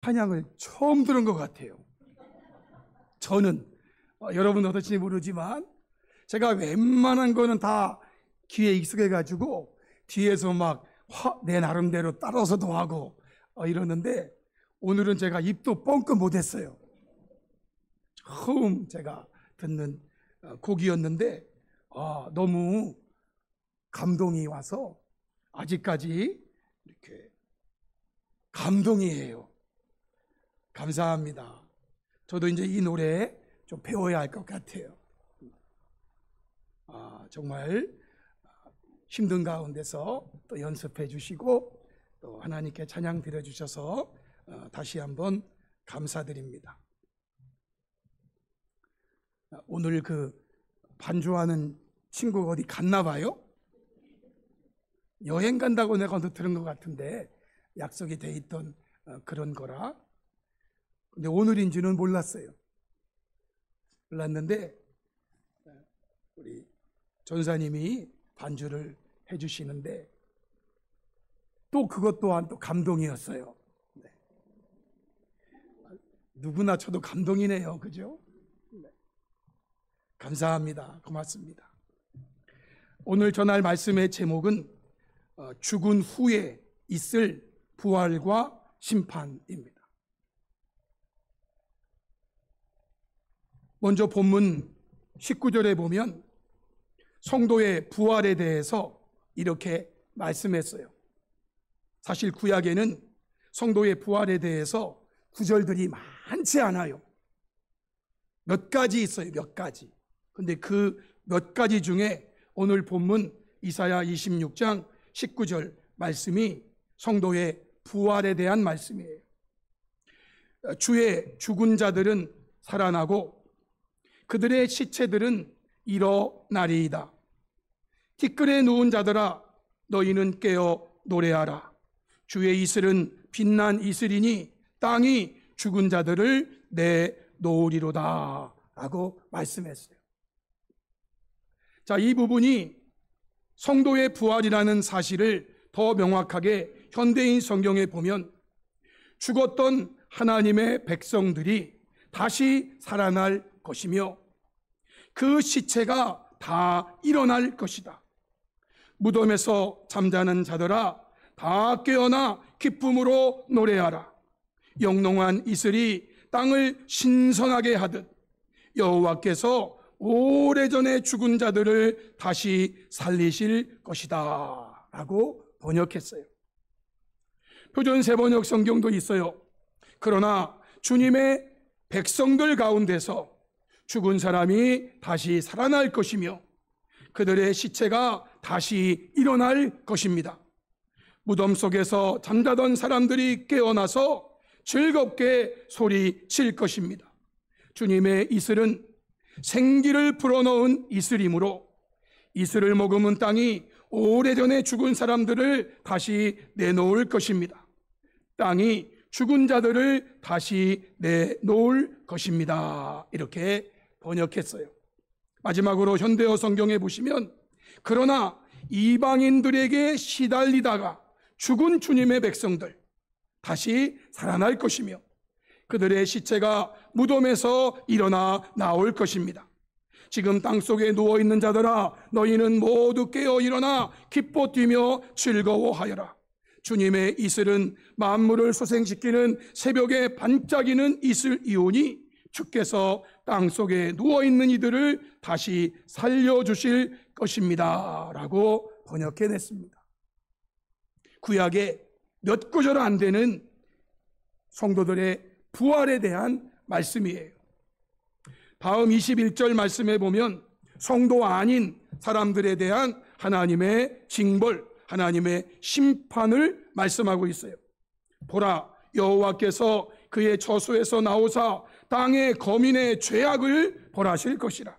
찬양을 처음 들은 것 같아요. 저는 여러분 어떨지 모르지만 제가 웬만한 거는 다 귀에 익숙해가지고 뒤에서 막 내 나름대로 따라서도 하고 이러는데 오늘은 제가 입도 뻥끗 못했어요. 처음 제가 듣는 곡이었는데 너무 감동이 와서 아직까지 이렇게 감동이에요. 감사합니다. 저도 이제 이 노래 좀 배워야 할 것 같아요. 정말 힘든 가운데서 또 연습해 주시고 또 하나님께 찬양 드려 주셔서 다시 한번 감사드립니다. 오늘 그 반주하는 친구가 어디 갔나 봐요? 여행 간다고 내가 언뜻 들은 것 같은데 약속이 돼 있던 그런 거라. 근데 오늘인지는 몰랐어요. 몰랐는데 우리 전사님이 반주를 해주시는데 또 그것 또한 또 감동이었어요. 네. 누구나 저도 감동이네요. 그죠? 네. 감사합니다. 고맙습니다. 오늘 전할 말씀의 제목은 죽은 후에 있을 부활과 심판입니다. 먼저 본문 19절에 보면 성도의 부활에 대해서 이렇게 말씀했어요. 사실 구약에는 성도의 부활에 대해서 구절들이 많지 않아요. 몇 가지 있어요. 몇 가지. 근데 그 몇 가지 중에 오늘 본문 이사야 26장 19절 말씀이 성도의 부활에 대한 말씀이에요. 주의 죽은 자들은 살아나고 그들의 시체들은 일어나리이다. 티끌에 누운 자들아 너희는 깨어 노래하라. 주의 이슬은 빛난 이슬이니 땅이 죽은 자들을 내놓으리로다 라고 말씀했어요. 자, 이 부분이 성도의 부활이라는 사실을 더 명확하게 현대인 성경에 보면 죽었던 하나님의 백성들이 다시 살아날 것이며 그 시체가 다 일어날 것이다. 무덤에서 잠자는 자들아 다 깨어나 기쁨으로 노래하라. 영롱한 이슬이 땅을 신선하게 하듯 여호와께서 오래전에 죽은 자들을 다시 살리실 것이다 라고 번역했어요. 표준 세번역 성경도 있어요. 그러나 주님의 백성들 가운데서 죽은 사람이 다시 살아날 것이며 그들의 시체가 다시 일어날 것입니다. 무덤 속에서 잠자던 사람들이 깨어나서 즐겁게 소리칠 것입니다. 주님의 이슬은 생기를 불어넣은 이슬이므로 이슬을 머금은 땅이 오래전에 죽은 사람들을 다시 내놓을 것입니다. 땅이 죽은 자들을 다시 내놓을 것입니다. 이렇게 번역했어요. 마지막으로 현대어 성경에 보시면 그러나 이방인들에게 시달리다가 죽은 주님의 백성들 다시 살아날 것이며 그들의 시체가 무덤에서 일어나 나올 것입니다. 지금 땅속에 누워있는 자들아 너희는 모두 깨어 일어나 기뻐 뛰며 즐거워하여라. 주님의 이슬은 만물을 소생시키는 새벽에 반짝이는 이슬이오니 주께서 땅속에 누워있는 이들을 다시 살려주실 것입니다 라고 번역해냈습니다. 구약에 몇 구절 안 되는 성도들의 부활에 대한 말씀이에요. 다음 21절 말씀에 보면 성도 아닌 사람들에 대한 하나님의 징벌, 하나님의 심판을 말씀하고 있어요. 보라, 여호와께서 그의 저수에서 나오사 땅의 거민의 죄악을 벌하실 것이라.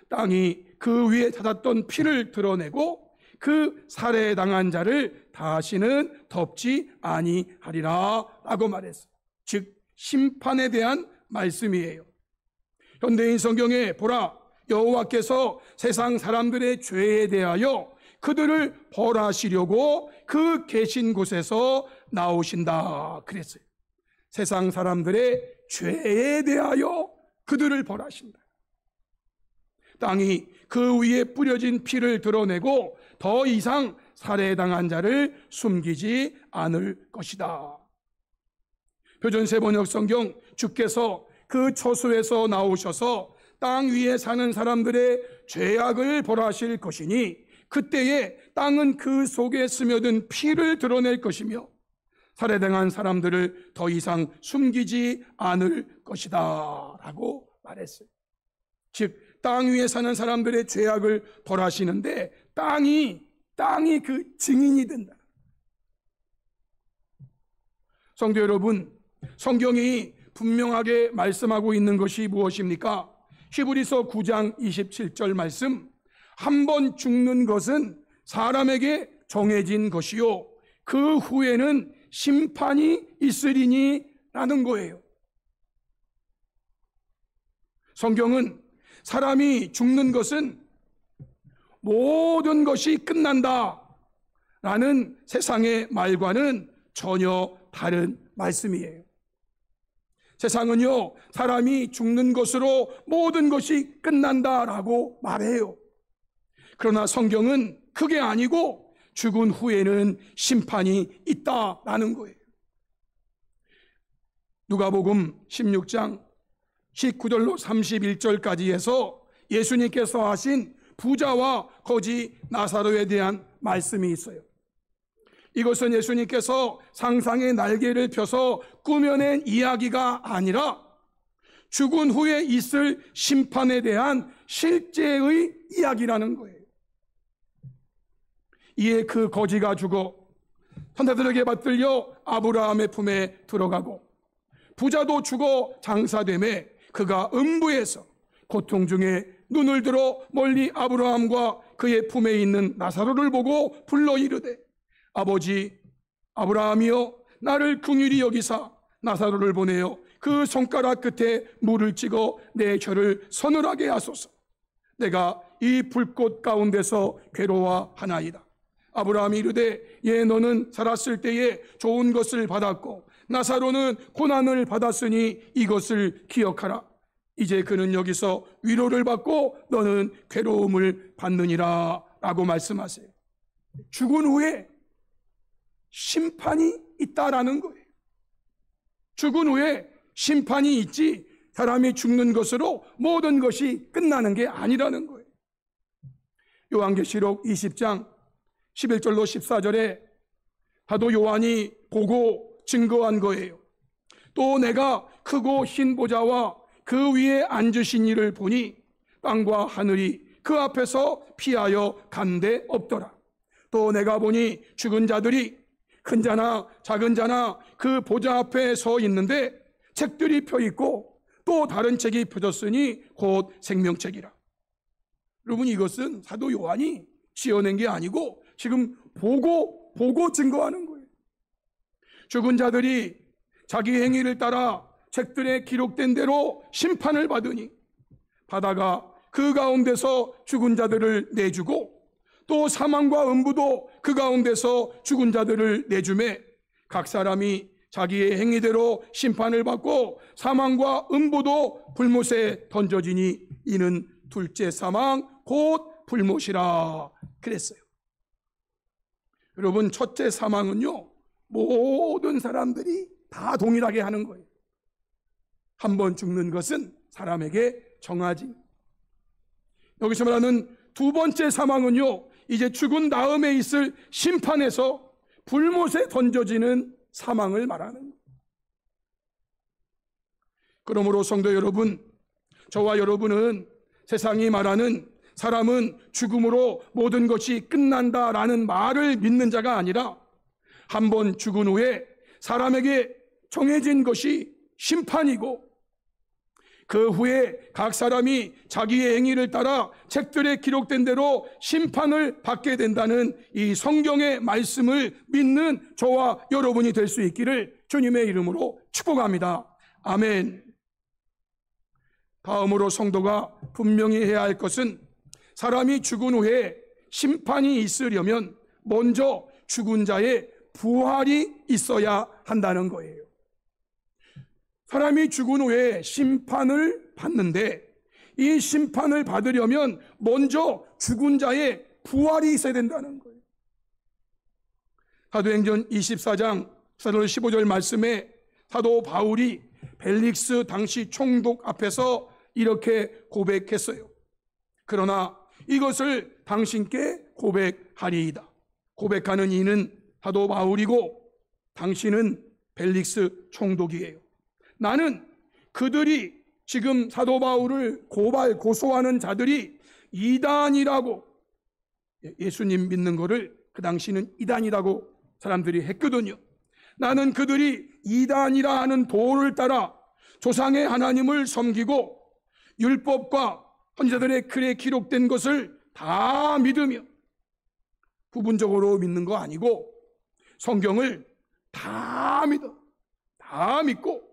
땅이 그 위에 찾았던 피를 드러내고 그 살해당한 자를 다시는 덮지 아니하리라 라고 말했어요. 즉 심판에 대한 말씀이에요. 현대인 성경에 보라, 여호와께서 세상 사람들의 죄에 대하여 그들을 벌하시려고 그 계신 곳에서 나오신다 그랬어요. 세상 사람들의 죄에 대하여 그들을 벌하신다. 땅이 그 위에 뿌려진 피를 드러내고 더 이상 살해당한 자를 숨기지 않을 것이다. 표준세 번역 성경, 주께서 그 처소에서 나오셔서 땅 위에 사는 사람들의 죄악을 벌하실 것이니 그때에 땅은 그 속에 스며든 피를 드러낼 것이며 살해당한 사람들을 더 이상 숨기지 않을 것이다 라고 말했어요. 즉 땅 위에 사는 사람들의 죄악을 벌하시는데 땅이 그 증인이 된다. 성도 여러분, 성경이 분명하게 말씀하고 있는 것이 무엇입니까? 히브리서 9장 27절 말씀, 한 번 죽는 것은 사람에게 정해진 것이요 그 후에는 심판이 있으리니 라는 거예요. 성경은 사람이 죽는 것은 모든 것이 끝난다 라는 세상의 말과는 전혀 다른 말씀이에요. 세상은요, 사람이 죽는 것으로 모든 것이 끝난다라고 말해요. 그러나 성경은 그게 아니고 죽은 후에는 심판이 있다라는 거예요. 누가복음 16장 19절로 31절까지 해서 예수님께서 하신 부자와 거지 나사로에 대한 말씀이 있어요. 이것은 예수님께서 상상의 날개를 펴서 꾸며낸 이야기가 아니라 죽은 후에 있을 심판에 대한 실제의 이야기라는 거예요. 이에 그 거지가 죽어 천사들에게 받들려 아브라함의 품에 들어가고 부자도 죽어 장사되매 그가 음부에서 고통 중에 눈을 들어 멀리 아브라함과 그의 품에 있는 나사로를 보고 불러 이르되 아버지 아브라함이여 나를 긍휼히 여기사 나사로를 보내어 그 손가락 끝에 물을 찍어 내 혀를 서늘하게 하소서. 내가 이 불꽃 가운데서 괴로워하나이다. 아브라함이 이르되 예 너는 살았을 때에 좋은 것을 받았고 나사로는 고난을 받았으니 이것을 기억하라. 이제 그는 여기서 위로를 받고 너는 괴로움을 받느니라 라고 말씀하세요. 죽은 후에 심판이 있다라는 거예요. 죽은 후에 심판이 있지 사람이 죽는 것으로 모든 것이 끝나는 게 아니라는 거예요. 요한계시록 20장 11절로 14절에 사도 요한이 보고 증거한 거예요. 또 내가 크고 흰 보좌와 그 위에 앉으신 이를 보니 땅과 하늘이 그 앞에서 피하여 간데 없더라. 또 내가 보니 죽은 자들이 큰 자나 작은 자나 그 보좌 앞에 서 있는데 책들이 펴 있고 또 다른 책이 펴졌으니 곧 생명책이라. 여러분 이것은 사도 요한이 지어낸 게 아니고 지금 보고 증거하는 거예요. 죽은 자들이 자기 행위를 따라 책들에 기록된 대로 심판을 받으니 바다가 그 가운데서 죽은 자들을 내주고 또 사망과 음부도 그 가운데서 죽은 자들을 내주매 각 사람이 자기의 행위대로 심판을 받고 사망과 음부도 불못에 던져지니 이는 둘째 사망 곧 불못이라 그랬어요. 여러분 첫째 사망은요 모든 사람들이 다 동일하게 하는 거예요. 한 번 죽는 것은 사람에게 정하지. 여기서 말하는 두 번째 사망은요 이제 죽은 다음에 있을 심판에서 불못에 던져지는 사망을 말하는 거예요. 그러므로 성도 여러분, 저와 여러분은 세상이 말하는 사람은 죽음으로 모든 것이 끝난다라는 말을 믿는 자가 아니라 한 번 죽은 후에 사람에게 정해진 것이 심판이고 그 후에 각 사람이 자기의 행위를 따라 책들에 기록된 대로 심판을 받게 된다는 이 성경의 말씀을 믿는 저와 여러분이 될 수 있기를 주님의 이름으로 축복합니다. 아멘. 다음으로 성도가 분명히 해야 할 것은 사람이 죽은 후에 심판이 있으려면 먼저 죽은 자의 부활이 있어야 한다는 거예요. 사람이 죽은 후에 심판을 받는데, 이 심판을 받으려면 먼저 죽은 자의 부활이 있어야 된다는 거예요. 사도행전 24장 15절 말씀에 사도 바울이 벨릭스 당시 총독 앞에서 이렇게 고백했어요. 그러나 이것을 당신께 고백하리이다. 고백하는 이는 사도 바울이고 당신은 벨릭스 총독이에요. 나는 그들이 지금 사도 바울을 고소하는 자들이 이단이라고, 예수님 믿는 거를 그 당시는 이단이라고 사람들이 했거든요. 나는 그들이 이단이라 하는 도를 따라 조상의 하나님을 섬기고 율법과 선지자들의 글에 기록된 것을 다 믿으며, 부분적으로 믿는 거 아니고 성경을 다 믿고,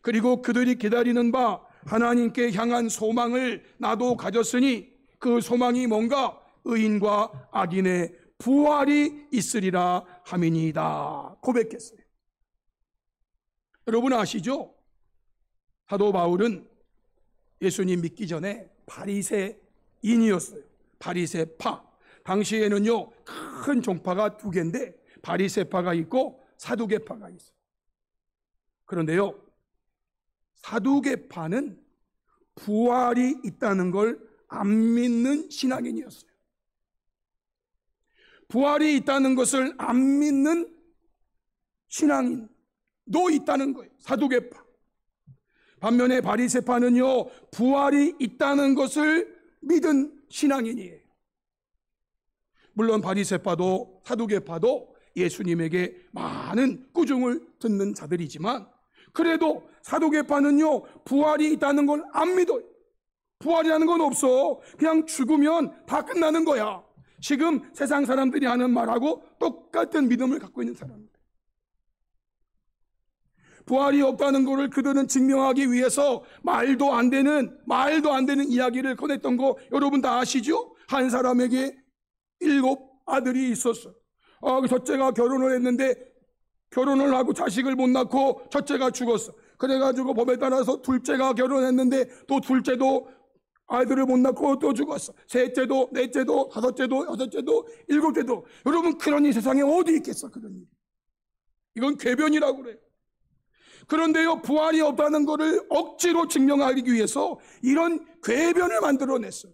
그리고 그들이 기다리는 바 하나님께 향한 소망을 나도 가졌으니 그 소망이 뭔가 의인과 악인의 부활이 있으리라 함이니이다 고백했어요. 여러분 아시죠? 사도 바울은 예수님 믿기 전에 바리새인이었어요. 바리새파. 당시에는요 큰 종파가 두 개인데 바리새파가 있고 사두개파가 있어요. 그런데요, 사두개파는 부활이 있다는 걸 안 믿는 신앙인이었어요. 부활이 있다는 것을 안 믿는 신앙인도 있다는 거예요. 사두개파. 반면에 바리새파는요 부활이 있다는 것을 믿은 신앙인이에요. 물론 바리새파도 사두개파도 예수님에게 많은 꾸중을 듣는 자들이지만, 그래도 사두개파는요 부활이 있다는 걸 안 믿어요. 부활이라는 건 없어. 그냥 죽으면 다 끝나는 거야. 지금 세상 사람들이 하는 말하고 똑같은 믿음을 갖고 있는 사람들. 부활이 없다는 것을 그들은 증명하기 위해서 말도 안 되는 이야기를 꺼냈던 거 여러분 다 아시죠? 한 사람에게 7 아들이 있었어요. 첫째가 결혼을 했는데 결혼을 하고 자식을 못 낳고 첫째가 죽었어. 그래가지고 법에 따라서 둘째가 결혼했는데 또 둘째도 아이들을 못 낳고 또 죽었어. 셋째도, 넷째도, 다섯째도, 여섯째도, 7째도. 여러분 그런 이 세상에 어디 있겠어, 그런 일. 이건 궤변이라고 그래요. 그런데요, 부활이 없다는 것을 억지로 증명하기 위해서 이런 궤변을 만들어냈어요.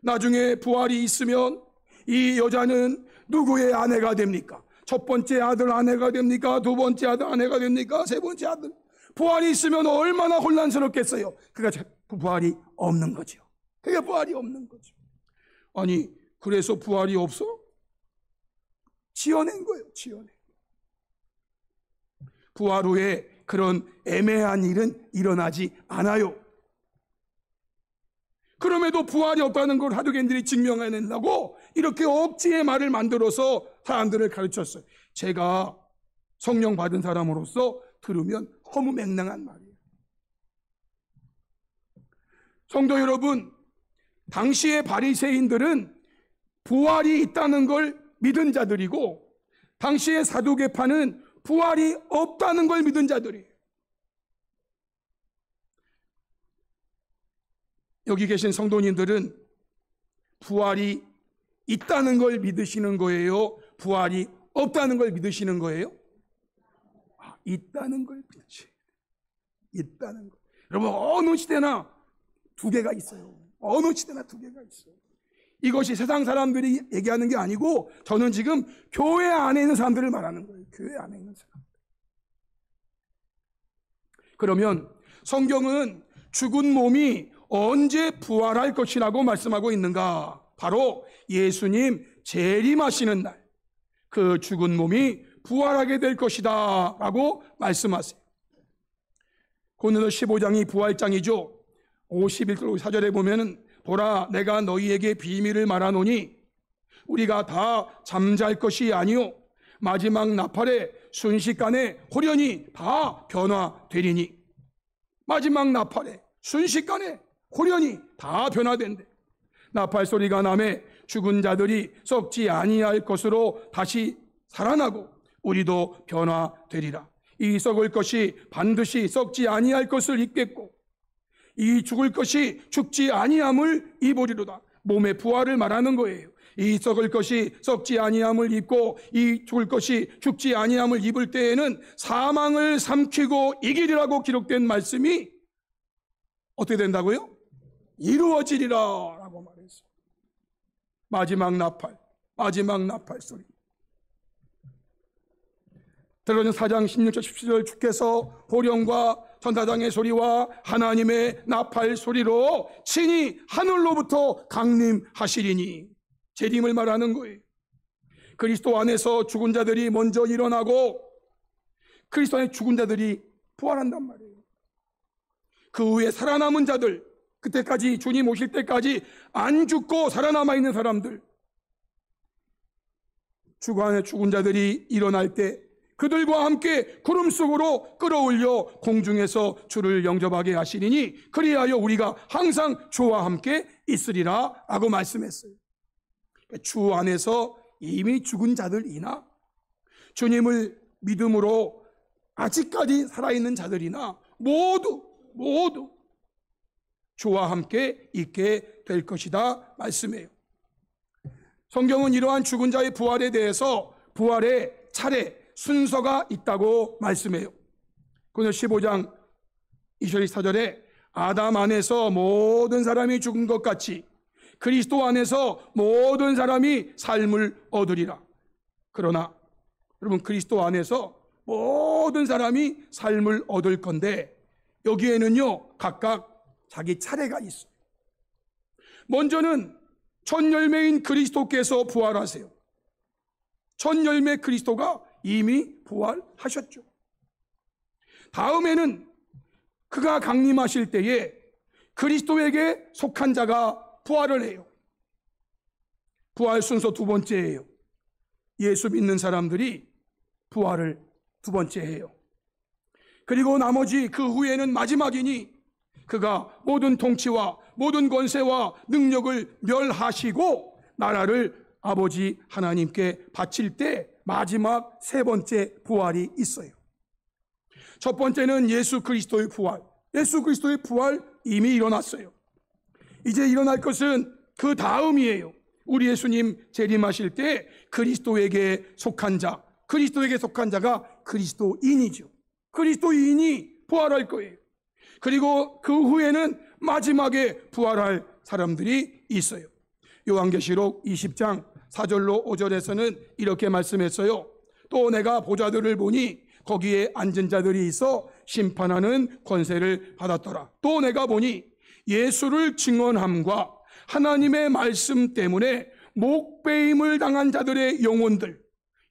나중에 부활이 있으면 이 여자는 누구의 아내가 됩니까? 첫 번째 아들 아내가 됩니까? 두 번째 아들 아내가 됩니까? 세 번째 아들. 부활이 있으면 얼마나 혼란스럽겠어요. 그러니까 부활이 없는 거죠. 그게 부활이 없는 거죠. 아니, 그래서 부활이 없어? 지어낸 거예요. 지어낸. 부활 후에 그런 애매한 일은 일어나지 않아요. 그럼에도 부활이 없다는 걸 사두개인들이 증명해낸다고 이렇게 억지의 말을 만들어서 사람들을 가르쳤어요. 제가 성령 받은 사람으로서 들으면 허무맹랑한 말이에요. 성도 여러분, 당시의 바리새인들은 부활이 있다는 걸 믿은 자들이고, 당시의 사두개파는 부활이 없다는 걸 믿은 자들이에요. 여기 계신 성도님들은 부활이 있다는 걸 믿으시는 거예요? 부활이 없다는 걸 믿으시는 거예요? 있다는 걸 믿으셔야 돼요. 있다는 거. 여러분, 어느 시대나 두 개가 있어요. 어느 시대나 두 개가 있어요. 이것이 세상 사람들이 얘기하는 게 아니고, 저는 지금 교회 안에 있는 사람들을 말하는 거예요. 교회 안에 있는 사람들. 그러면 성경은 죽은 몸이 언제 부활할 것이라고 말씀하고 있는가? 바로 예수님 재림하시는 날, 그 죽은 몸이 부활하게 될 것이다 라고 말씀하세요. 고린도서 15장이 부활장이죠. 51절 4절에 보면은, 보라 내가 너희에게 비밀을 말하노니 우리가 다 잠잘 것이 아니요 마지막 나팔에 순식간에 호련히 다 변화되리니. 마지막 나팔에 순식간에 호련히 다 변화된대. 나팔 소리가 나매 죽은 자들이 썩지 아니할 것으로 다시 살아나고 우리도 변화되리라. 이 썩을 것이 반드시 썩지 아니할 것을 입겠고 이 죽을 것이 죽지 아니함을 입으리로다. 몸의 부활을 말하는 거예요. 이 썩을 것이 썩지 아니함을 입고 이 죽을 것이 죽지 아니함을 입을 때에는 사망을 삼키고 이기리라고 기록된 말씀이 어떻게 된다고요? 이루어지리라 라고 말했어요. 마지막 나팔 소리. 드러전 4장 16절 17절 주께서 호령과 천사장의 소리와 하나님의 나팔 소리로 친히 하늘로부터 강림하시리니, 재림을 말하는 거예요. 그리스도 안에서 죽은 자들이 먼저 일어나고 그리스도 안에 죽은 자들이 부활한단 말이에요. 그 후에 살아남은 자들, 그때까지 주님 오실 때까지 안 죽고 살아남아 있는 사람들, 주 안에 죽은 자들이 일어날 때 그들과 함께 구름 속으로 끌어올려 공중에서 주를 영접하게 하시리니 그리하여 우리가 항상 주와 함께 있으리라 라고 말씀했어요. 주 안에서 이미 죽은 자들이나 주님을 믿음으로 아직까지 살아있는 자들이나 모두 주와 함께 있게 될 것이다 말씀이에요. 성경은 이러한 죽은 자의 부활에 대해서 부활의 차례, 순서가 있다고 말씀해요. 그래서 15장 2절 4절에 아담 안에서 모든 사람이 죽은 것 같이 그리스도 안에서 모든 사람이 삶을 얻으리라. 그러나 여러분, 그리스도 안에서 모든 사람이 삶을 얻을 건데 여기에는요 각각 자기 차례가 있어요. 먼저는 첫 열매인 그리스도께서 부활하세요. 첫 열매 그리스도가 이미 부활하셨죠. 다음에는 그가 강림하실 때에 그리스도에게 속한 자가 부활을 해요. 부활 순서 두 번째예요. 예수 믿는 사람들이 부활을 두 번째 해요. 그리고 나머지 그 후에는 마지막이니 그가 모든 통치와 모든 권세와 능력을 멸하시고 나라를 아버지 하나님께 바칠 때 마지막 세 번째 부활이 있어요. 첫 번째는 예수 그리스도의 부활. 예수 그리스도의 부활 이미 일어났어요. 이제 일어날 것은 그 다음이에요. 우리 예수님 재림하실 때 그리스도에게 속한 자, 그리스도에게 속한 자가 그리스도인이죠. 그리스도인이 부활할 거예요. 그리고 그 후에는 마지막에 부활할 사람들이 있어요. 요한계시록 20장 4절로 5절에서는 이렇게 말씀했어요. 또 내가 보좌들을 보니 거기에 앉은 자들이 있어 심판하는 권세를 받았더라. 또 내가 보니 예수를 증언함과 하나님의 말씀 때문에 목배임을 당한 자들의 영혼들,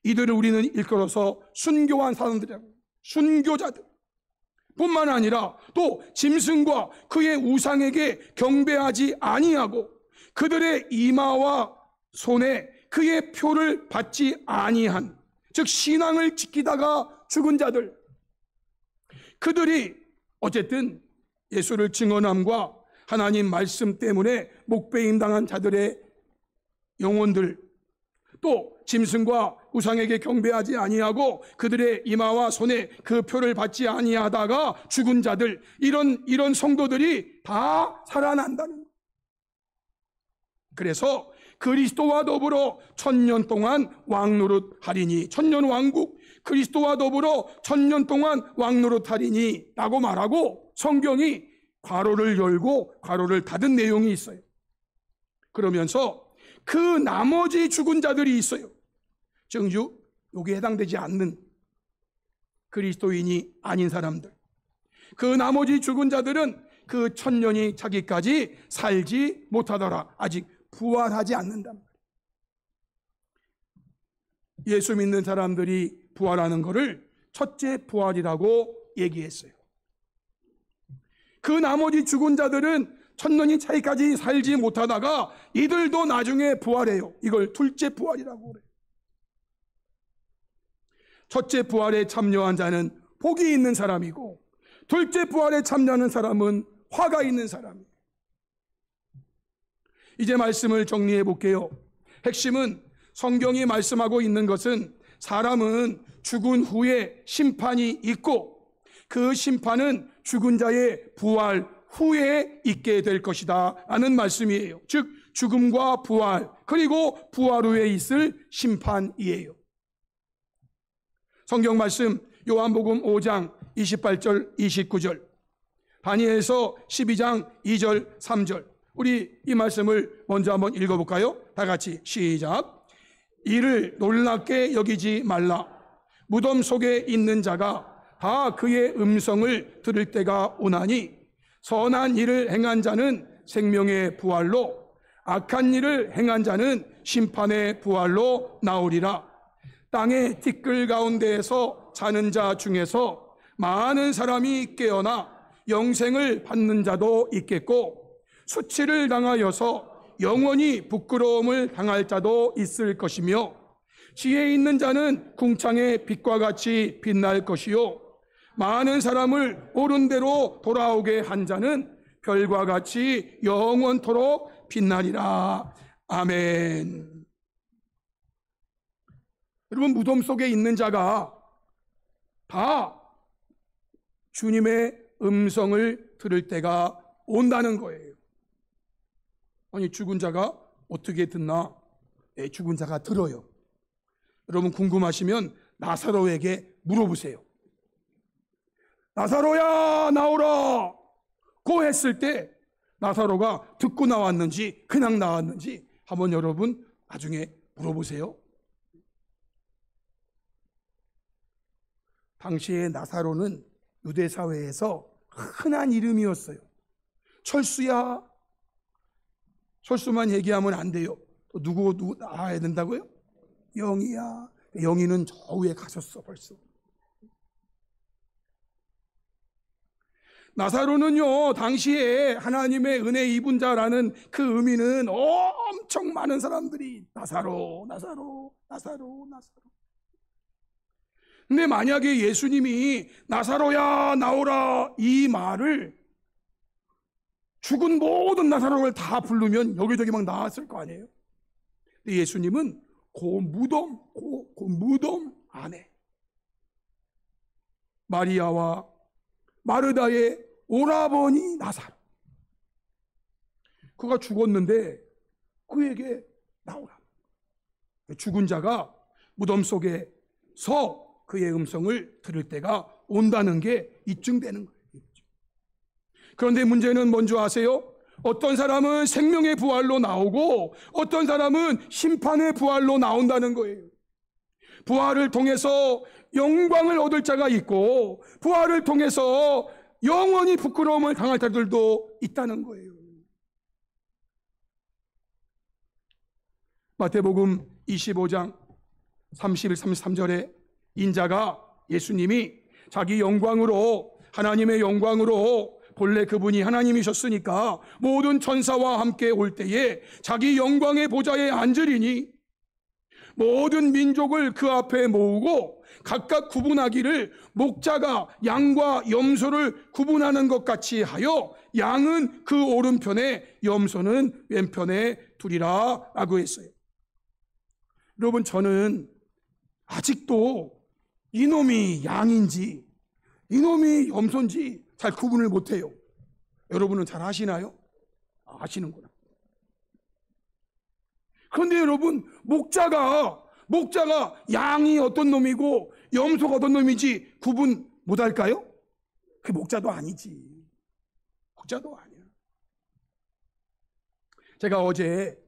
이들을 우리는 일컬어서 순교한 사람들이라고, 순교자들 뿐만 아니라 또 짐승과 그의 우상에게 경배하지 아니하고 그들의 이마와 손에 그의 표를 받지 아니한, 즉 신앙을 지키다가 죽은 자들, 그들이 어쨌든 예수를 증언함과 하나님 말씀 때문에 목배임 당한 자들의 영혼들, 또 짐승과 우상에게 경배하지 아니하고 그들의 이마와 손에 그 표를 받지 아니하다가 죽은 자들, 이런 성도들이 다 살아난다는 거예요. 그래서 그리스도와 더불어 1000년 동안 왕노릇 하리니, 1000년 왕국, 그리스도와 더불어 1000년 동안 왕노릇 하리니 라고 말하고 성경이 괄호를 열고 괄호를 닫은 내용이 있어요. 그러면서 그 나머지 죽은 자들이 있어요. 즉 여기에 해당되지 않는 그리스도인이 아닌 사람들, 그 나머지 죽은 자들은 그 1000년이 차기까지 살지 못하더라. 아직 부활하지 않는단 말이에요. 예수 믿는 사람들이 부활하는 것을 첫째 부활이라고 얘기했어요. 그 나머지 죽은 자들은 1000년이 차이까지 살지 못하다가 이들도 나중에 부활해요. 이걸 둘째 부활이라고 그래요. 첫째 부활에 참여한 자는 복이 있는 사람이고 둘째 부활에 참여하는 사람은 화가 있는 사람이에요. 이제 말씀을 정리해 볼게요. 핵심은 성경이 말씀하고 있는 것은 사람은 죽은 후에 심판이 있고 그 심판은 죽은 자의 부활 후에 있게 될 것이다 라는 말씀이에요. 즉 죽음과 부활 그리고 부활 후에 있을 심판이에요. 성경 말씀 요한복음 5장 28절 29절, 다니엘서 12장 2절 3절, 우리 이 말씀을 먼저 한번 읽어볼까요? 다 같이 시작. 이를 놀랍게 여기지 말라. 무덤 속에 있는 자가 다 그의 음성을 들을 때가 오나니 선한 일을 행한 자는 생명의 부활로 악한 일을 행한 자는 심판의 부활로 나오리라. 땅의 티끌 가운데에서 자는 자 중에서 많은 사람이 깨어나 영생을 받는 자도 있겠고 수치를 당하여서 영원히 부끄러움을 당할 자도 있을 것이며 지혜 있는 자는 궁창의 빛과 같이 빛날 것이요 많은 사람을 옳은 대로 돌아오게 한 자는 별과 같이 영원토록 빛나리라. 아멘. 여러분, 무덤 속에 있는 자가 다 주님의 음성을 들을 때가 온다는 거예요. 아니, 죽은 자가 어떻게 듣나? 네, 죽은 자가 들어요. 여러분 궁금하시면 나사로에게 물어보세요. 나사로야 나오라 고 했을 때 나사로가 듣고 나왔는지 그냥 나왔는지 한번 여러분 나중에 물어보세요. 당시에 나사로는 유대 사회에서 흔한 이름이었어요. 철수야. 철수만 얘기하면 안 돼요. 또 누구 알아야 된다고요? 영희야. 영희는 저 위에 가셨어 벌써. 나사로는요, 당시에 하나님의 은혜 입은 자라는 그 의미는 엄청 많은 사람들이 나사로. 근데 만약에 예수님이 나사로야 나오라 이 말을 죽은 모든 나사로를 다 부르면 여기저기 막 나왔을 거 아니에요? 근데 예수님은 그 무덤 안에 마리아와 마르다의 오라버니 나사로, 그가 죽었는데 그에게 나오라. 죽은 자가 무덤 속에서 그의 음성을 들을 때가 온다는 게 입증되는 거예요. 그런데 문제는 뭔지 아세요? 어떤 사람은 생명의 부활로 나오고 어떤 사람은 심판의 부활로 나온다는 거예요. 부활을 통해서 영광을 얻을 자가 있고 부활을 통해서 영원히 부끄러움을 당할 자들도 있다는 거예요. 마태복음 25장 31, 33절에 인자가 예수님이 자기 영광으로, 하나님의 영광으로, 본래 그분이 하나님이셨으니까 모든 천사와 함께 올 때에 자기 영광의 보좌에 앉으리니 모든 민족을 그 앞에 모으고 각각 구분하기를 목자가 양과 염소를 구분하는 것 같이 하여 양은 그 오른편에 염소는 왼편에 두리라 라고 했어요. 여러분, 저는 아직도 이놈이 양인지 이놈이 염소인지 잘 구분을 못해요. 여러분은 잘 아시나요? 아시는구나. 그런데 여러분, 목자가 양이 어떤 놈이고 염소가 어떤 놈인지 구분 못할까요? 그 목자도 아니지. 목자도 아니야. 제가 어제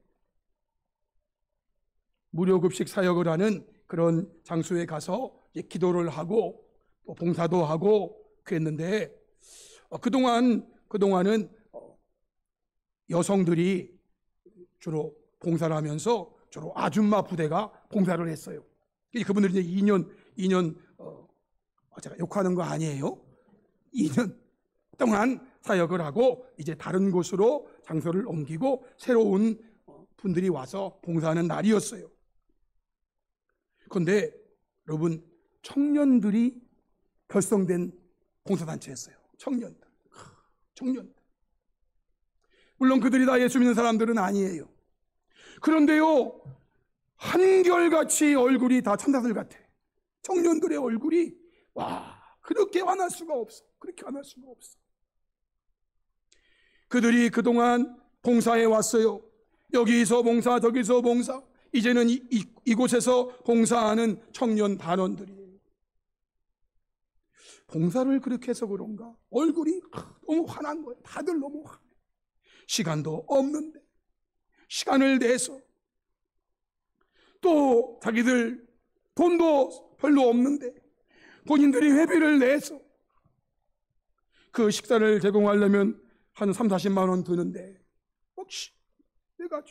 무료급식 사역을 하는 그런 장소에 가서 기도를 하고 또 봉사도 하고 그랬는데 그동안은 여성들이 주로 봉사를 하면서 주로 아줌마 부대가 봉사를 했어요. 그분들이 이제 2년 제가 욕하는 거 아니에요. 2년 동안 사역을 하고 이제 다른 곳으로 장소를 옮기고 새로운 분들이 와서 봉사하는 날이었어요. 그런데 여러분, 청년들이 결성된 봉사단체였어요. 청년들. 물론 그들이 다 예수 믿는 사람들은 아니에요. 그런데요, 한결같이 얼굴이 다 천사들 같아. 청년들의 얼굴이 그렇게 환할 수가 없어. 그렇게 환할 수가 없어. 그들이 그동안 봉사해 왔어요. 여기서 봉사, 저기서 봉사. 이제는 이곳에서 봉사하는 청년 단원들이에요. 봉사를 그렇게 해서 그런가? 얼굴이 너무 환한 거예요. 다들 너무 환해. 시간도 없는데 시간을 내서, 또 자기들 돈도 별로 없는데 본인들이 회비를 내서 그 식사를 제공하려면 한 3, 40만 원 드는데 혹시 내가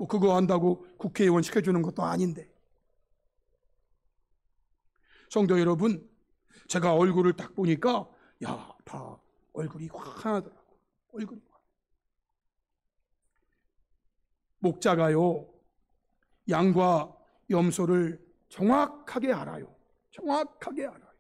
그거 한다고 국회의원 시켜주는 것도 아닌데. 성도 여러분, 제가 얼굴을 딱 보니까 다 얼굴이 환하더라고요. 얼굴이 환해. 목자가요, 양과 염소를 정확하게 알아요. 정확하게 알아요.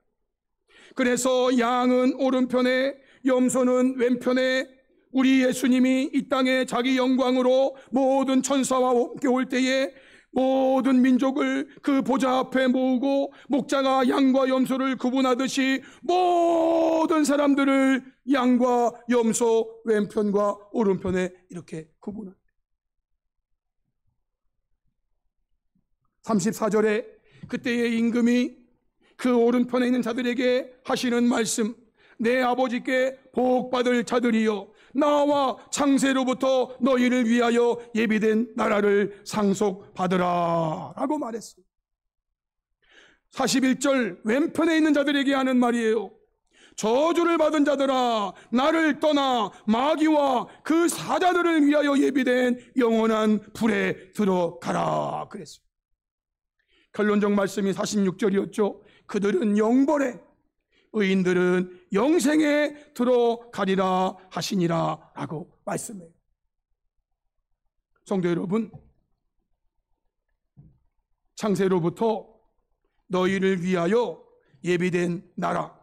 그래서 양은 오른편에, 염소는 왼편에, 우리 예수님이 이 땅에 자기 영광으로 모든 천사와 함께 올 때에 모든 민족을 그 보좌 앞에 모으고 목자가 양과 염소를 구분하듯이 모든 사람들을 양과 염소 왼편과 오른편에 이렇게 구분합니다. 34절에 그때의 임금이 그 오른편에 있는 자들에게 하시는 말씀, 내 아버지께 복받을 자들이여, 나와 창세로부터 너희를 위하여 예비된 나라를 상속받으라 라고 말했어요. 41절 왼편에 있는 자들에게 하는 말이에요. 저주를 받은 자들아, 나를 떠나 마귀와 그 사자들을 위하여 예비된 영원한 불에 들어가라 그랬어요. 결론적 말씀이 46절이었죠. 그들은 영벌에, 의인들은 영생에 들어가리라 하시니라 라고 말씀해요. 성도 여러분, 창세로부터 너희를 위하여 예비된 나라,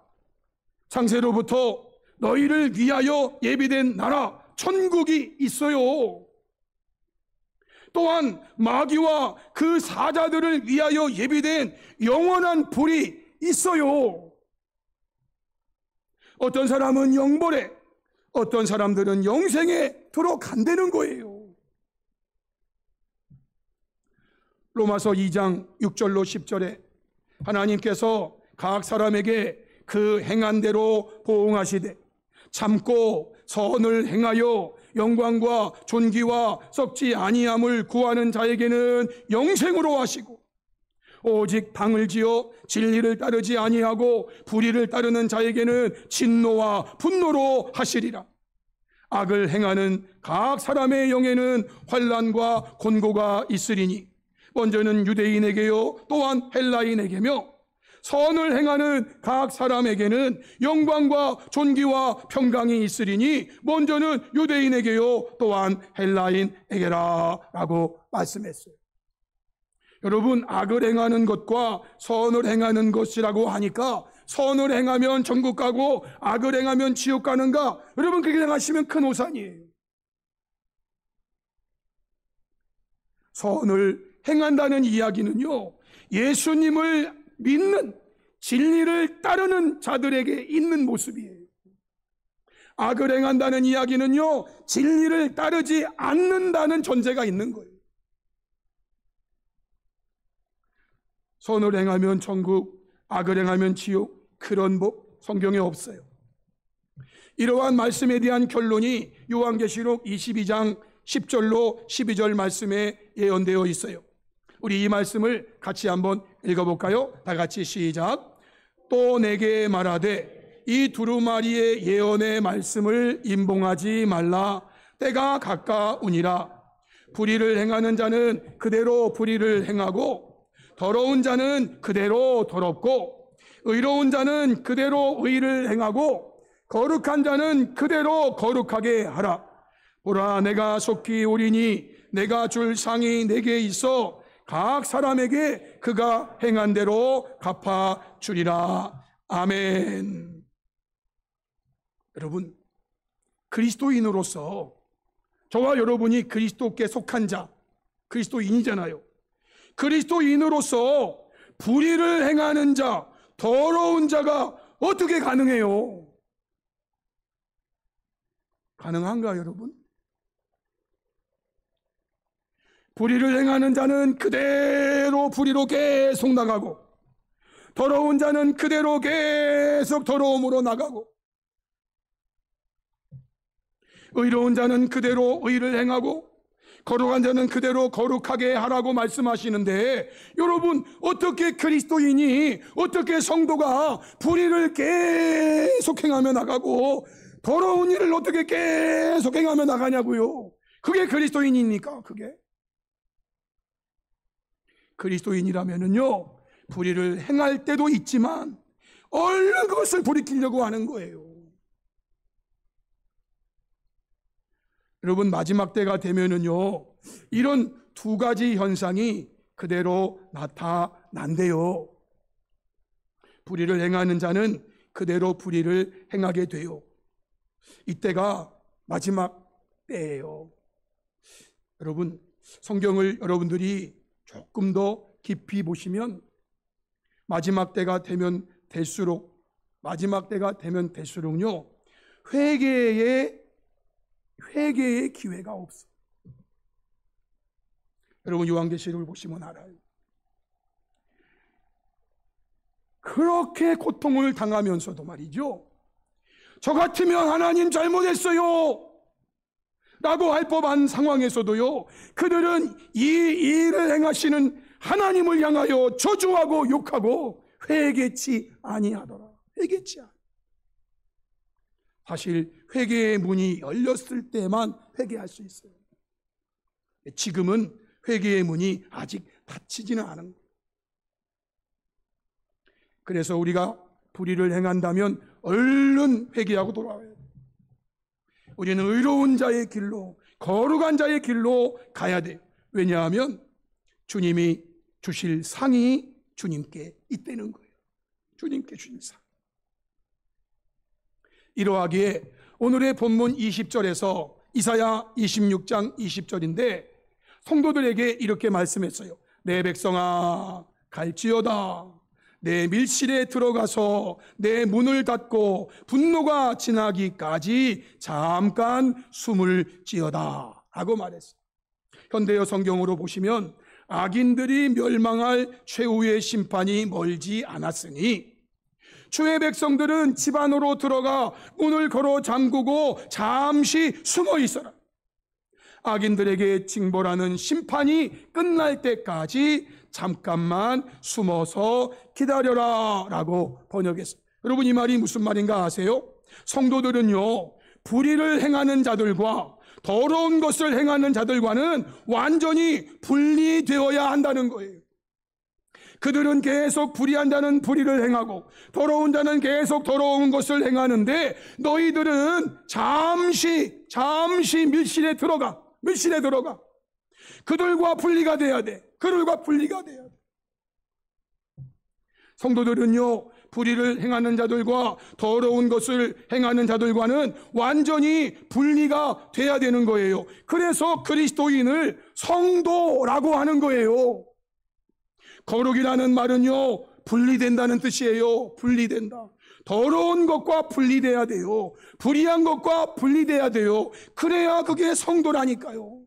창세로부터 너희를 위하여 예비된 나라, 천국이 있어요. 또한 마귀와 그 사자들을 위하여 예비된 영원한 불이 있어요. 어떤 사람은 영벌에, 어떤 사람들은 영생에 들어간다는 거예요. 로마서 2장 6절로 10절에 하나님께서 각 사람에게 그 행한 대로 보응하시되 참고 선을 행하여 영광과 존귀와 썩지 아니함을 구하는 자에게는 영생으로 하시고, 오직 당을 지어 진리를 따르지 아니하고 불의를 따르는 자에게는 진노와 분노로 하시리라. 악을 행하는 각 사람의 영에는 환난과 곤고가 있으리니 먼저는 유대인에게요 또한 헬라인에게며, 선을 행하는 각 사람에게는 영광과 존귀와 평강이 있으리니 먼저는 유대인에게요 또한 헬라인에게라 라고 말씀했어요. 여러분, 악을 행하는 것과 선을 행하는 것이라고 하니까 선을 행하면 천국 가고 악을 행하면 지옥 가는가? 여러분, 그렇게 생각하시면 큰 오산이에요. 선을 행한다는 이야기는요, 예수님을 믿는, 진리를 따르는 자들에게 있는 모습이에요. 악을 행한다는 이야기는요, 진리를 따르지 않는다는 전제가 있는 거예요. 선을 행하면 천국, 악을 행하면 지옥, 그런 법 성경에 없어요. 이러한 말씀에 대한 결론이 요한계시록 22장 10절로 12절 말씀에 예언되어 있어요. 우리 이 말씀을 같이 한번 읽어볼까요? 다 같이 시작. 또 내게 말하되 이 두루마리의 예언의 말씀을 임봉하지 말라. 때가 가까우니라. 불의를 행하는 자는 그대로 불의를 행하고, 더러운 자는 그대로 더럽고, 의로운 자는 그대로 의를 행하고, 거룩한 자는 그대로 거룩하게 하라. 보라, 내가 속히 오리니 내가 줄 상이 내게 있어 각 사람에게 그가 행한 대로 갚아 주리라. 아멘. 여러분, 그리스도인으로서 저와 여러분이 그리스도께 속한 자, 그리스도인이잖아요. 그리스도인으로서 불의를 행하는 자, 더러운 자가 어떻게 가능해요? 가능한가, 여러분? 불의를 행하는 자는 그대로 불의로 계속 나가고, 더러운 자는 그대로 계속 더러움으로 나가고, 의로운 자는 그대로 의를 행하고, 거룩한 자는 그대로 거룩하게 하라고 말씀하시는데, 여러분, 어떻게 그리스도인이, 어떻게 성도가 불의를 계속 행하며 나가고 더러운 일을 어떻게 계속 행하며 나가냐고요? 그게 그리스도인입니까? 그게? 그리스도인이라면은요, 불의를 행할 때도 있지만 얼른 그것을 돌이키려고 하는 거예요. 여러분, 마지막 때가 되면은요, 이런 두 가지 현상이 그대로 나타난대요. 불의를 행하는 자는 그대로 불의를 행하게 돼요. 이때가 마지막 때예요. 여러분, 성경을 여러분들이 조금 더 깊이 보시면 마지막 때가 되면 될수록요, 회개의 기회가 없어. 여러분, 요한계시록을 보시면 알아요. 그렇게 고통을 당하면서도 말이죠, 저 같으면 하나님 잘못했어요 라고 할 법한 상황에서도요, 그들은 이 일을 행하시는 하나님을 향하여 저주하고 욕하고 회개치 아니하더라. 회개치 아니. 사실 회개의 문이 열렸을 때만 회개할 수 있어요. 지금은 회개의 문이 아직 닫히지는 않은 거예요. 그래서 우리가 불의를 행한다면 얼른 회개하고 돌아와야 돼요. 우리는 의로운 자의 길로, 거룩한 자의 길로 가야 돼요. 왜냐하면 주님이 주실 상이 주님께 있다는 거예요. 주님께 주실 상. 이러하기에 오늘의 본문 20절에서 이사야 26장 20절인데 성도들에게 이렇게 말씀했어요. 내 백성아, 갈지어다. 내 밀실에 들어가서 내 문을 닫고 분노가 지나기까지 잠깐 숨을 지어다 라고 말했어요. 현대어 성경으로 보시면 악인들이 멸망할 최후의 심판이 멀지 않았으니 주의 백성들은 집 안으로 들어가 문을 걸어 잠그고 잠시 숨어 있어라. 악인들에게 징벌하는 심판이 끝날 때까지 잠깐만 숨어서 기다려라 라고 번역했어요. 여러분, 이 말이 무슨 말인가 아세요? 성도들은요, 불의를 행하는 자들과 더러운 것을 행하는 자들과는 완전히 분리되어야 한다는 거예요. 그들은 계속 불의한 자는 불의를 행하고 더러운 자는 계속 더러운 것을 행하는데 너희들은 잠시 밀실에 들어가. 그들과 분리가 돼야 돼. 성도들은요, 불의를 행하는 자들과 더러운 것을 행하는 자들과는 완전히 분리가 돼야 되는 거예요. 그래서 그리스도인을 성도라고 하는 거예요. 거룩이라는 말은요, 분리된다는 뜻이에요. 분리된다. 더러운 것과 분리돼야 돼요. 불의한 것과 분리돼야 돼요. 그래야 그게 성도라니까요.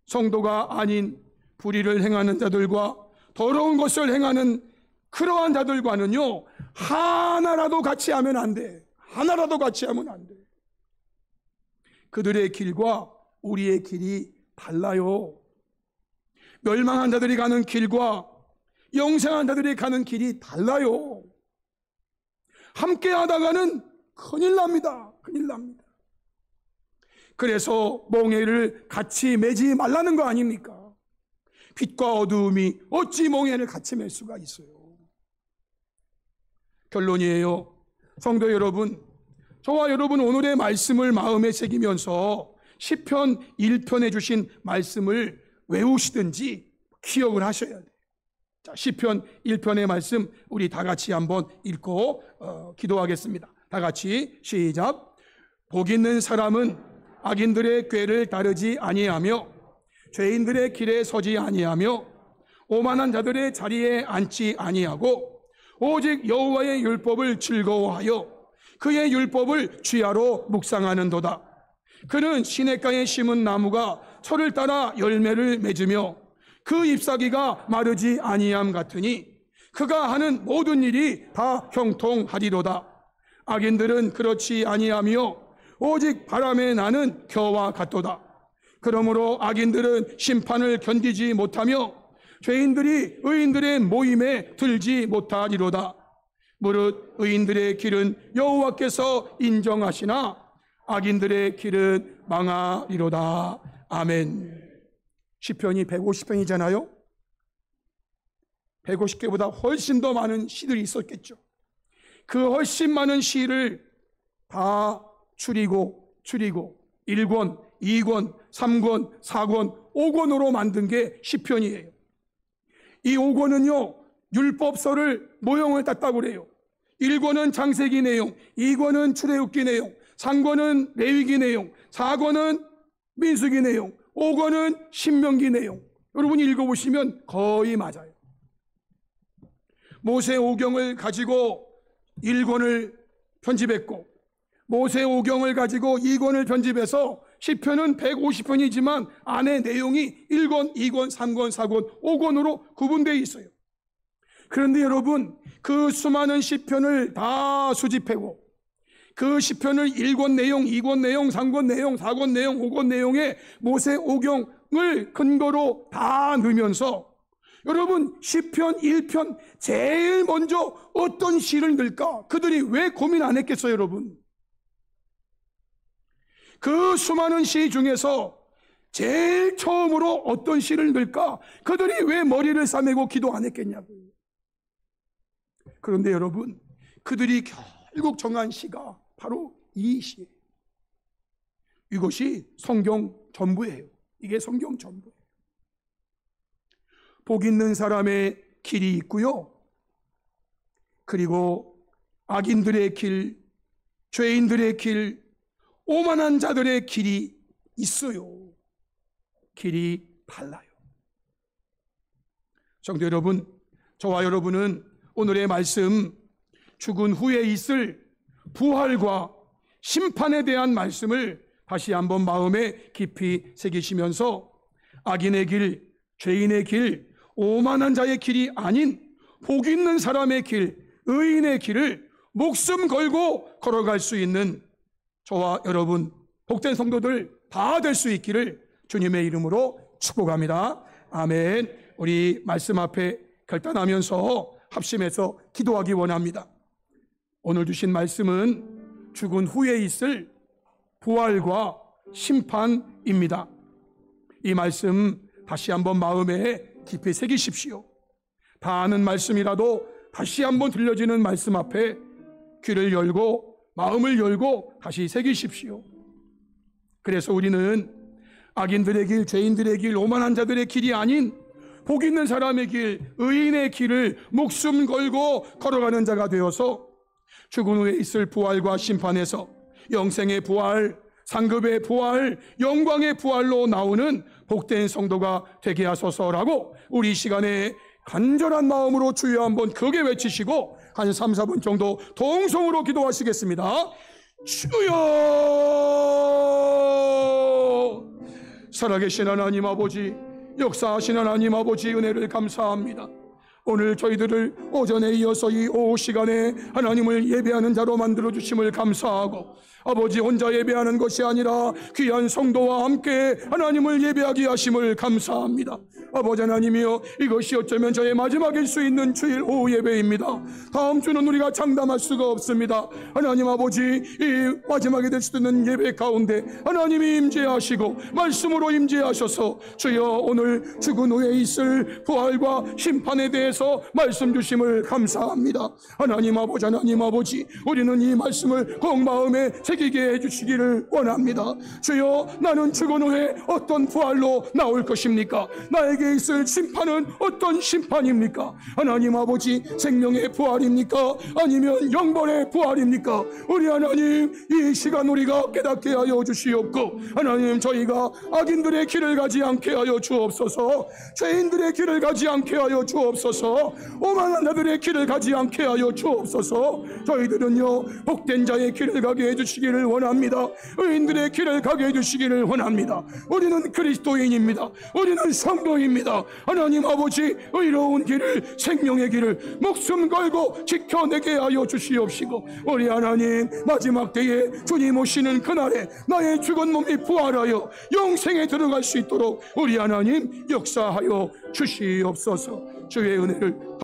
성도가 아닌 불의를 행하는 자들과 더러운 것을 행하는 그러한 자들과는요, 하나라도 같이 하면 안 돼. 그들의 길과 우리의 길이 달라요. 멸망한 자들이 가는 길과 영생한 자들이 가는 길이 달라요. 함께 하다가는 큰일 납니다. 그래서 멍에를 같이 매지 말라는 거 아닙니까? 빛과 어두움이 어찌 멍에를 같이 맬 수가 있어요. 결론이에요. 성도 여러분, 저와 여러분 오늘의 말씀을 마음에 새기면서 시편 1편에 주신 말씀을 외우시든지 기억을 하셔야 돼요. 자, 시편 1편의 말씀 우리 다 같이 한번 읽고 기도하겠습니다. 다 같이 시작. 복 있는 사람은 악인들의 꾀를 따르지 아니하며 죄인들의 길에 서지 아니하며 오만한 자들의 자리에 앉지 아니하고 오직 여호와의 율법을 즐거워하여 그의 율법을 주야로 묵상하는도다. 그는 시냇가에 심은 나무가 철을 따라 열매를 맺으며 그 잎사귀가 마르지 아니함 같으니 그가 하는 모든 일이 다 형통하리로다. 악인들은 그렇지 아니하며 오직 바람에 나는 겨와 같도다. 그러므로 악인들은 심판을 견디지 못하며 죄인들이 의인들의 모임에 들지 못하리로다. 무릇 의인들의 길은 여호와께서 인정하시나 악인들의 길은 망하리로다. 아멘. 시편이 150편이잖아요. 150개보다 훨씬 더 많은 시들이 있었겠죠. 그 훨씬 많은 시를 다 추리고 1권, 2권, 3권, 4권, 5권으로 만든 게 시편이에요. 이 5권은요 율법서를 모형을 땄다고 그래요. 1권은 창세기 내용, 2권은 출애굽기 내용, 3권은 레위기 내용, 4권은 민수기 내용, 5권은 신명기 내용. 여러분이 읽어보시면 거의 맞아요. 모세오경을 가지고 1권을 편집했고 모세오경을 가지고 2권을 편집해서 시편은 150편이지만 안에 내용이 1권, 2권, 3권, 4권, 5권으로 구분되어 있어요. 그런데 여러분 그 수많은 시편을 다 수집하고 그 시편을 1권 내용, 2권 내용, 3권 내용, 4권 내용, 5권 내용의 모세오경을 근거로 다 넣으면서 여러분 시편 1편 제일 먼저 어떤 시를 넣을까? 그들이 왜 고민 안 했겠어요 여러분? 그 수많은 시 중에서 제일 처음으로 어떤 시를 넣을까? 그들이 왜 머리를 싸매고 기도 안 했겠냐고요. 그런데 여러분 그들이 결국 정한 시가 바로 이 시예요. 이것이 성경 전부예요. 이게 성경 전부예요. 복 있는 사람의 길이 있고요. 그리고 악인들의 길, 죄인들의 길, 오만한 자들의 길이 있어요. 길이 달라요. 성도 여러분, 저와 여러분은 오늘의 말씀, 죽은 후에 있을 부활과 심판에 대한 말씀을 다시 한번 마음에 깊이 새기시면서 악인의 길, 죄인의 길, 오만한 자의 길이 아닌 복 있는 사람의 길, 의인의 길을 목숨 걸고 걸어갈 수 있는 저와 여러분 복된 성도들 다 될 수 있기를 주님의 이름으로 축복합니다. 아멘. 우리 말씀 앞에 결단하면서 합심해서 기도하기 원합니다. 오늘 주신 말씀은 죽은 후에 있을 부활과 심판입니다. 이 말씀 다시 한번 마음에 깊이 새기십시오. 다 아는 말씀이라도 다시 한번 들려지는 말씀 앞에 귀를 열고 마음을 열고 다시 새기십시오. 그래서 우리는 악인들의 길, 죄인들의 길, 오만한 자들의 길이 아닌 복 있는 사람의 길, 의인의 길을 목숨 걸고 걸어가는 자가 되어서 죽은 후에 있을 부활과 심판에서 영생의 부활, 상급의 부활, 영광의 부활로 나오는 복된 성도가 되게 하소서라고 우리 시간에 간절한 마음으로 주여 한번 크게 외치시고 한 3, 4분 정도 동성으로 기도하시겠습니다. 주여! 살아계신 하나님 아버지, 역사하신 하나님 아버지 은혜를 감사합니다. 오늘 저희들을 오전에 이어서 이 오후 시간에 하나님을 예배하는 자로 만들어주심을 감사하고 아버지 혼자 예배하는 것이 아니라 귀한 성도와 함께 하나님을 예배하게 하심을 감사합니다. 아버지 하나님이여, 이것이 어쩌면 저의 마지막일 수 있는 주일 오후 예배입니다. 다음 주는 우리가 장담할 수가 없습니다. 하나님 아버지, 이 마지막이 될 수도 있는 예배 가운데 하나님이 임재하시고 말씀으로 임재하셔서 주여 오늘 죽은 후에 있을 부활과 심판에 대해서 통해서 말씀 주심을 감사합니다. 하나님 아버지, 우리는 이 말씀을 꼭 마음에 새기게 해주시기를 원합니다. 주여, 나는 죽은 후에 어떤 부활로 나올 것입니까? 나에게 있을 심판은 어떤 심판입니까? 하나님 아버지, 생명의 부활입니까? 아니면 영벌의 부활입니까? 우리 하나님, 이 시간 우리가 깨닫게 하여 주시옵고, 하나님, 저희가 악인들의 길을 가지 않게 하여 주옵소서. 죄인들의 길을 가지 않게 하여 주옵소서. 오만한 자들의 길을 가지 않게 하여 주옵소서. 저희들은요, 복된 자의 길을 가게 해주시기를 원합니다. 의인들의 길을 가게 해주시기를 원합니다. 우리는 그리스도인입니다. 우리는 성도입니다. 하나님 아버지, 의로운 길을, 생명의 길을 목숨 걸고 지켜내게 하여 주시옵시고, 우리 하나님, 마지막 때에 주님 오시는 그날에 나의 죽은 몸이 부활하여 영생에 들어갈 수 있도록 우리 하나님 역사하여 주시옵소서. 주의 은혜를